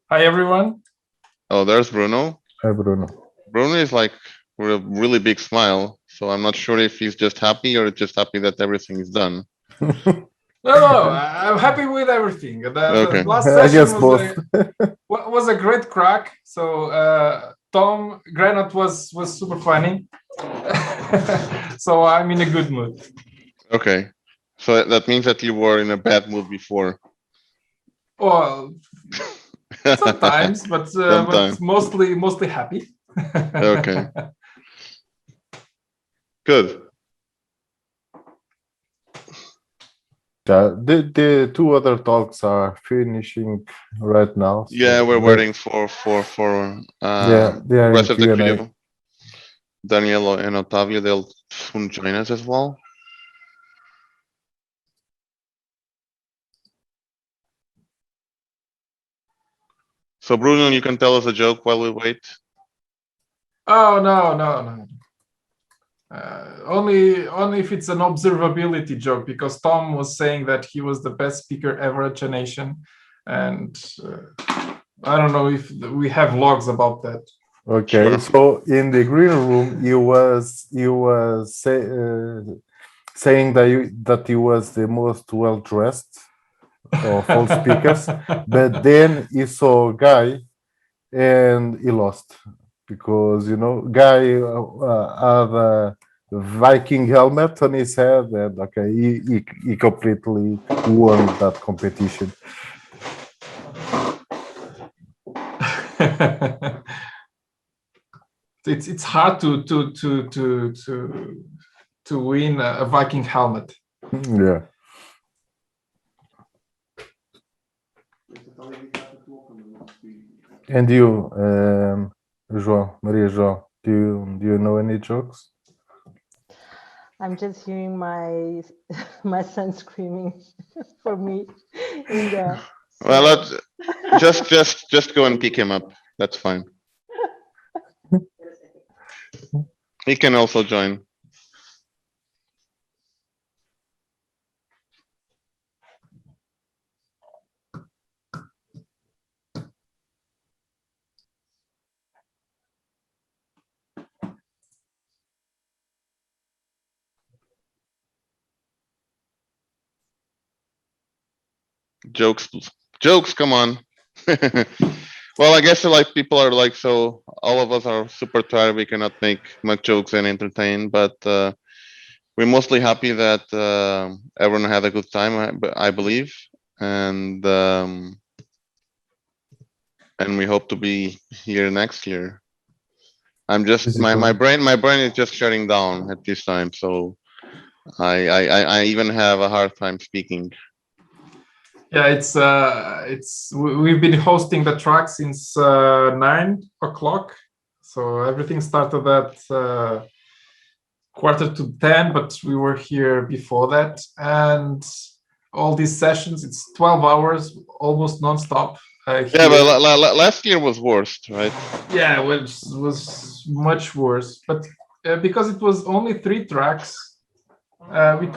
Hi, everyone. Oh, there's Bruno. Hi, Bruno. Bruno is like with a really big smile, so I'm not sure if he's just happy or just happy that everything is done. No, I'm happy with everything. The Okay. last I session guess both. was a great crack. So Tom Granite was super funny. So I'm in a good mood. Okay. So that means that you were in a bad mood before. Well, sometimes, but Sometimes. mostly happy. Okay. Good. The two other talks are finishing right now. So Yeah, we're waiting for they are in rest of the Q&A. crew. Daniel and Otavio, they'll soon join us as well. So Bruno, you can tell us a joke while we wait. Oh no. Only if it's an observability joke, because Tom was saying that he was the best speaker ever at JNation, and I don't know if we have logs about that. Okay, Sure. so in the green room, he was saying that he was the most well dressed of all speakers, but then he saw a guy and he lost because guy had a Viking helmet on his head, and okay, he completely won that competition. It's hard to win a Viking helmet. Yeah. And you, Maria João, do you know any jokes? I'm just hearing my my son screaming for me in there. Well, let's just go and pick him up. That's fine. He can also join. Jokes, come on. Well, I guess like people are like, so all of us are super tired. We cannot make much jokes and entertain, but we're mostly happy that everyone had a good time, I believe, and we hope to be here next year. I'm just my brain is just shutting down at this time, so I even have a hard time speaking. Yeah, we've been hosting the track since 9 o'clock, so everything started at 9:45, but we were here before that, and all these sessions, it's 12 hours almost non-stop. Yeah, but last year was worst, right? Yeah, which was much worse, but because it was only 3 tracks, we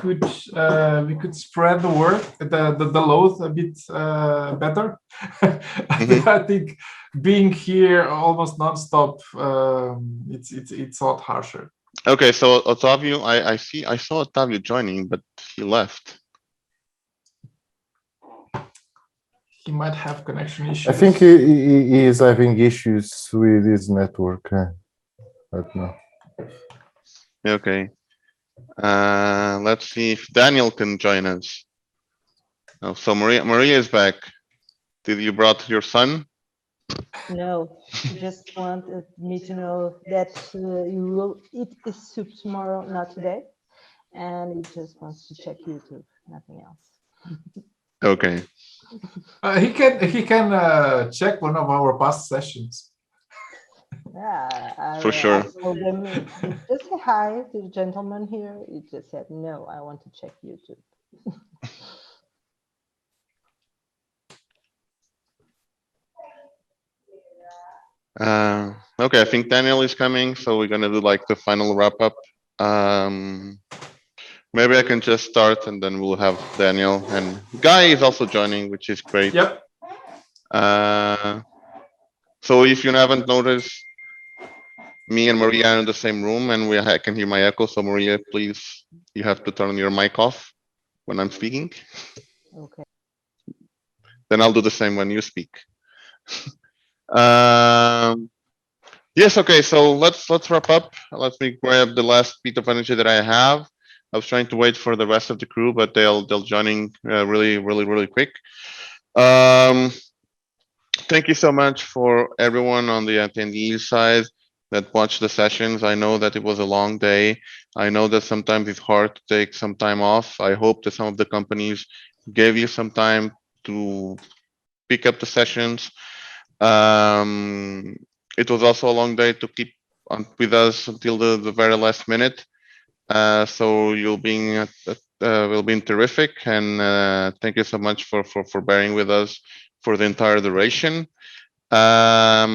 could spread the work, the load a bit better. I think being here almost nonstop, it's a lot harsher. Okay, so Otavio, I saw Otavio joining, but he left. He might have connection issues. I think he is having issues with his network right now. Okay. Let's see if Daniel can join us. Oh, so Maria is back. Did you brought your son? No, he just wanted me to know that you will eat his soup tomorrow, not today, and he just wants to check YouTube, nothing else. Okay. He can check one of our past sessions. Yeah, For sure. I told him, just say hi to the gentleman here. He just said, no, I want to check YouTube. Okay, I think Daniel is coming, so we're gonna do like the final wrap up. Maybe I can just start and then we'll have Daniel, and Guy is also joining, which is great. Yep. So if you haven't noticed, me and Maria are in the same room, and I can hear my echo. So Maria, please, you have to turn your mic off when I'm speaking. Okay. Then I'll do the same when you speak. Um, yes. Okay. So let's wrap up. Let me grab the last bit of energy that I have. I was trying to wait for the rest of the crew, but they'll joining really quick. Um, Thank you so much for everyone on the attendee side that watched the sessions. I know that it was a long day. I know that sometimes it's hard to take some time off. I hope that some of the companies gave you some time to pick up the sessions. Um, it was also a long day to keep on with us until the very last minute. So you'll be will be terrific, and thank you so much for bearing with us for the entire duration. No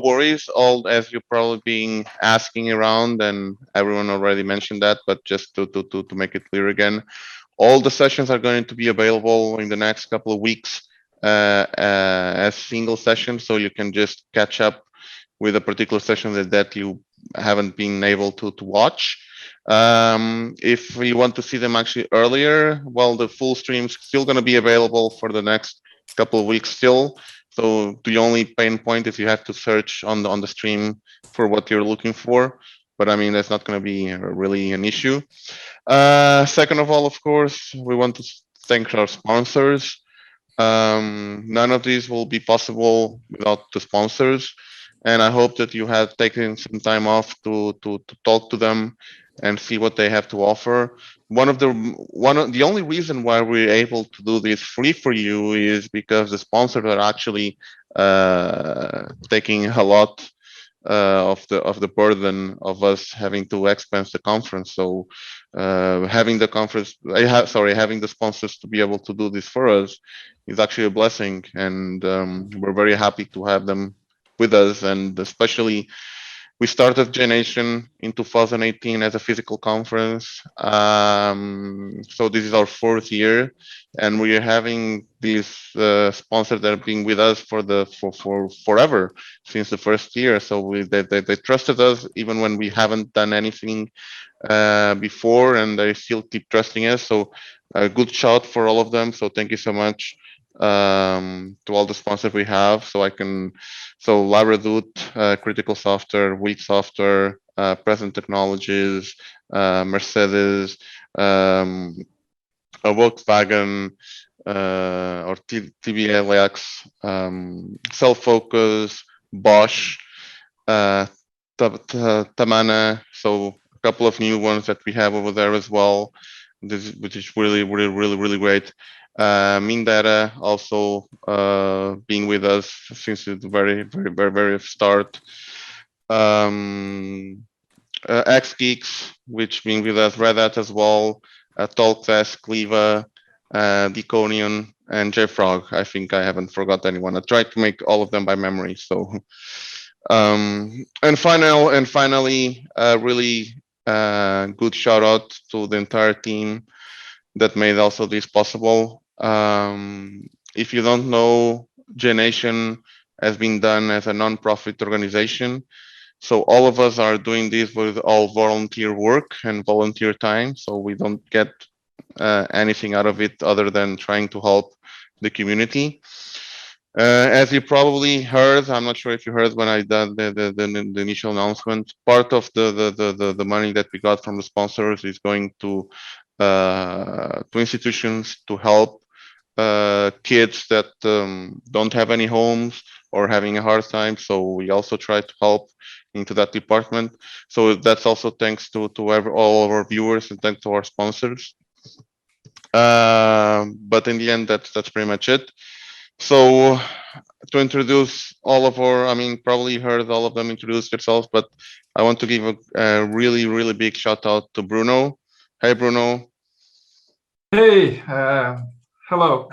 worries. All as you're probably being asking around, and everyone already mentioned that, but just to make it clear again, all the sessions are going to be available in the next couple of weeks as single sessions, so you can just catch up with a particular session that you haven't been able to watch. If you want to see them actually earlier, well, the full stream's still going to be available for the next couple of weeks still. So the only pain point is you have to search on the stream for what you're looking for. But I mean, that's not going to be really an issue. Second of all, of course, we want to thank our sponsors. None of these will be possible without the sponsors, and I hope that you have taken some time off to talk to them and see what they have to offer. The only reason why we're able to do this free for you is because the sponsors are actually taking a lot of the burden of us having to expense the conference. So having the conference, having the sponsors to be able to do this for us is actually a blessing, and we're very happy to have them with us. And especially, we started JNation in 2018 as a physical conference. So this is our fourth year, and we are having these sponsors that have been with us for forever since the first year. So they trusted us even when we haven't done anything before, and they still keep trusting us. So a good shout for all of them. So thank you so much to all the sponsors we have. So Labradut, Critical Software, Wheat Software, Present Technologies, Mercedes, Volkswagen, or TBLX, Cell Focus, Bosch, Tamana. So a couple of new ones that we have over there as well, which is really great. Mindera also being with us since the very start. X Geeks, which being with us, Red Hat as well, Talkdesk, Cleva, Deconion, and JFrog. I think I haven't forgot anyone. I tried to make all of them by memory. So, and finally, really good shout out to the entire team that made also this possible. If you don't know, JNation has been done as a non-profit organization. So all of us are doing this with all volunteer work and volunteer time. So we don't get anything out of it other than trying to help the community. As you probably heard, I'm not sure if you heard when I did the initial announcement, part of the money that we got from the sponsors is going to institutions to help kids that don't have any homes or having a hard time. So we also try to help into that department. So that's also thanks to all of our viewers and thanks to our sponsors. But in the end, that's pretty much it. So to introduce all of our, I mean, probably heard all of them introduce themselves, but I want to give a really big shout out to Bruno. Hey, Bruno. Hey, hello.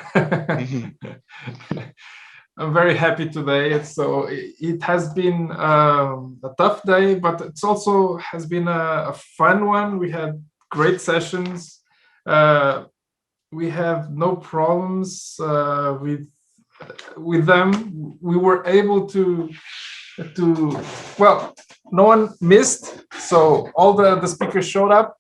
I'm very happy today. It has been a tough day, but it's also has been a fun one. We had great sessions. We have no problems with with them, we were able to well, no one missed, so all the speakers showed up,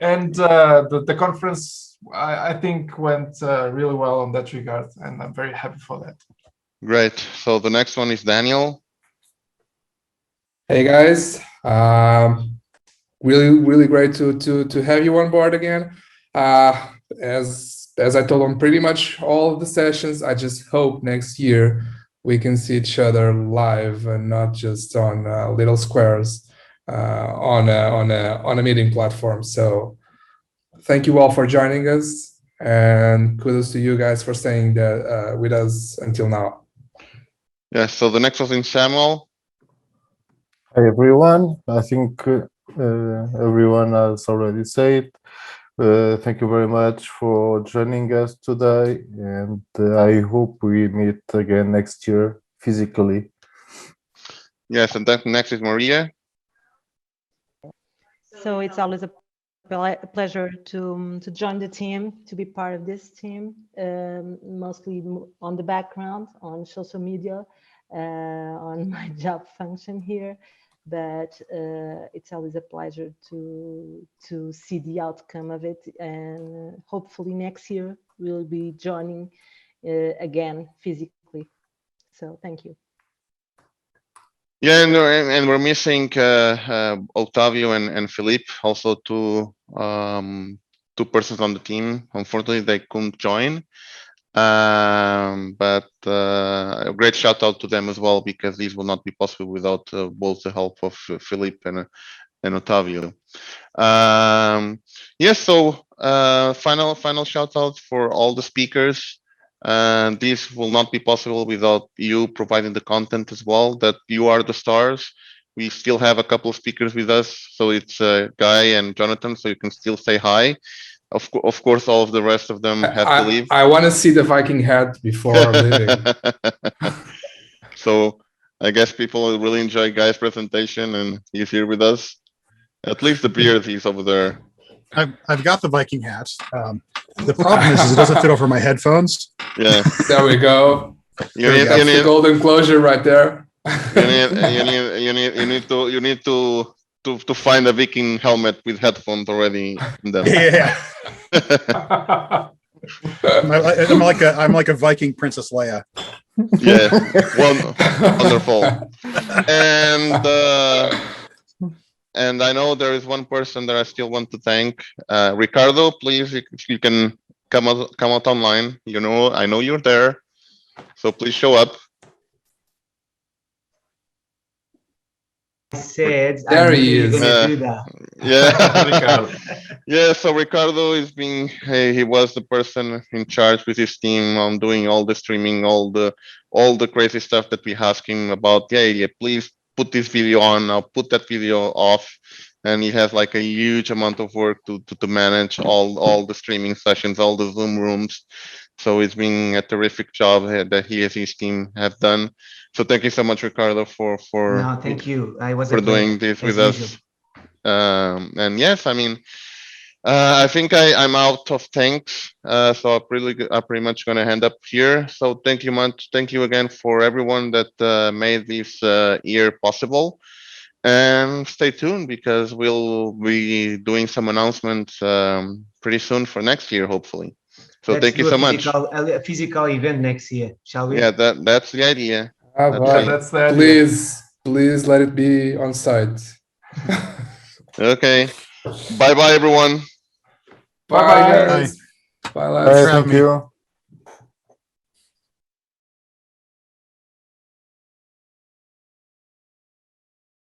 and the conference I think went really well on that regard, and I'm very happy for that. Great. So the next one is Daniel. Hey guys, really great to have you on board again. As I told on pretty much all of the sessions, I just hope next year we can see each other live and not just on little squares on a meeting platform. So thank you all for joining us, and kudos to you guys for staying there with us until now. Yeah. So the next one is Samuel. Hi everyone. I think everyone has already said. Thank you very much for joining us today, and I hope we meet again next year physically. Yes, and then next is Maria. So it's always a pleasure to join the team, to be part of this team, mostly on the background, on social media, on my job function here. But it's always a pleasure to see the outcome of it, and hopefully next year we'll be joining again physically. So thank you. Yeah, and we're missing Octavio and Philippe, also two persons on the team. Unfortunately, they couldn't join. But a great shout out to them as well, because these will not be possible without both the help of Philippe and Otavio. Yes, so final shout out for all the speakers. This will not be possible without you providing the content as well, that you are the stars. We still have a couple of speakers with us, so it's Guy and Jonathan, so you can still say hi. Of course, all of the rest of them have to leave. I want to see the Viking hat before leaving. So I guess people will really enjoy Guy's presentation, and he's here with us. At least the beard, he's over there. I've got the Viking hat. The problem is it doesn't fit over my headphones. Yeah. There we go. That's the golden closure right there. You need to find a Viking helmet with headphones already in them. Yeah. I'm like a Viking Princess Leia. Yeah, wonderful. And I know there is one person that I still want to thank. Ricardo, please, if you can come out online. You know, I know you're there, so please show up. Said there he you're is. gonna do that. Yeah. Yeah, so Ricardo is he was the person in charge with his team on doing all the streaming, all the crazy stuff that we asked him about. Yeah, please put this video on, I'll put that video off. And he has like a huge amount of work to manage all the streaming sessions, all the Zoom rooms. So it's been a terrific job that he and his team have done. So thank you so much, Ricardo, for No, thank you. I was for doing this with us. And yes, I mean, I think I'm out of thanks. So I'm pretty much gonna end up here. So thank you again for everyone that made this year possible. And stay tuned, because we'll be doing some announcements pretty soon for next year, hopefully. So Let's thank you do so much. a physical event next year, shall we? Yeah, that's the idea. That's the idea. Please let it be on site. Okay. Bye, everyone. Bye, guys. Bye, lads. Thank you.